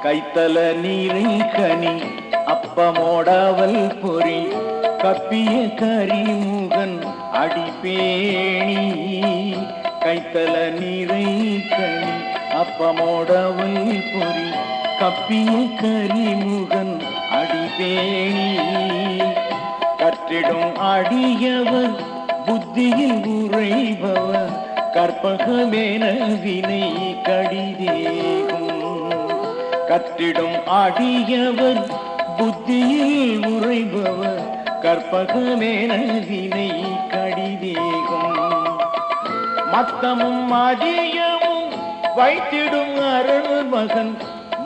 கைத்தல நீரை கனி அப்பமோடாவல் பொறி கப்பிய கரிமுகன் அடிப்பேணி. கைத்தல நீரை கனி அப்பமோடாவல் பொறி கப்பிய கரிமுகன் அடிப்பேணி. கற்றிடும் அடியவர் புத்தியில் உரைபவர் கற்பகமேன வினை கடிதேகும். கற்றிடும் அடியவர் புத்தியில் உரைபவர் கற்பகமேன வினை கடிதேகும். மத்தமும் மதியமும் வைத்திடும் அரண் மகன்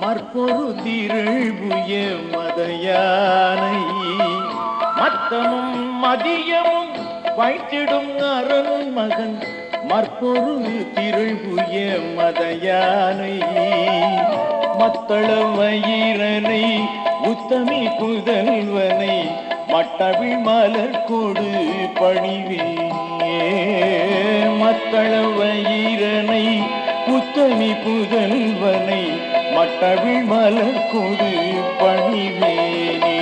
மற்பொரு திரள்புய மதயானை. மத்தமும் மதியமும் வைத்திடும் அரண் மகன் மற்பொரு திரள்புய மதயானை. மத்தள வயிரனை உத்தமி புதல்வனை மட்டவிழ் மலர் கொடு பணிவே. மத்தள வயிரனை உத்தமி புதல்வனை மட்டவிழ் மலர் கொடு பணிவேனே.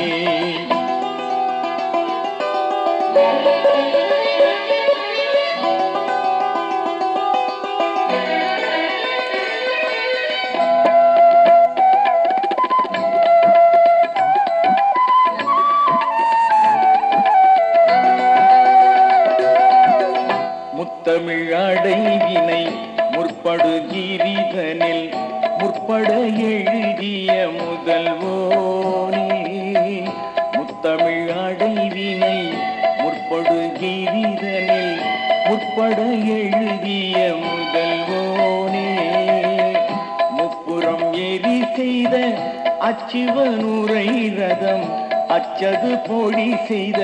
முத்தமிழ் அடைவினை முற்படு கிரிதனில் முற்பட எழுதிய முதல்வோனே. முத்தமிழ் அடைவினை முற்படு கிரிதனில் முற்பட எழுதிய முதல்வோனே. முப்புறம் எரி செய்த அச்சிவனுரை ரதம் அச்சது பொடி செய்த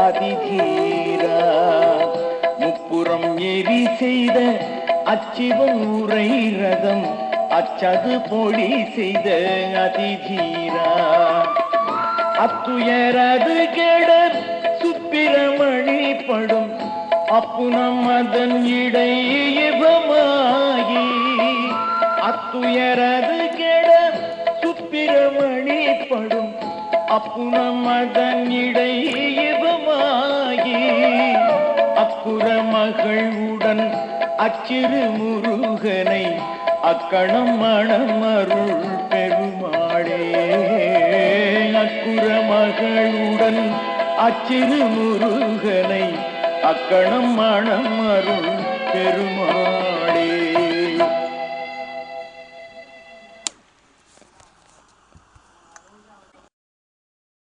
அதிதீரா. முப்புறம் எரி செய்த அச்சிவன் உரை ரதம் அச்சது பொடி செய்த அதிதீரா. அத்துயரது கெட சுப்பிரமணி படும் அப்புனம் அதன் இடையமாகி. அத்துயரது கெட சுப்பிரமணி படும் அப்புனம் அதன் இடையமாகி. அக்குற மகளுடன் அச்சிறு முருகனை அக்கணம் மணம் அருள் பெருமாளே. அக்குற மகளுடன் அச்சிறு முருகனை அக்கணம் மணம் அருள் பெருமாளே.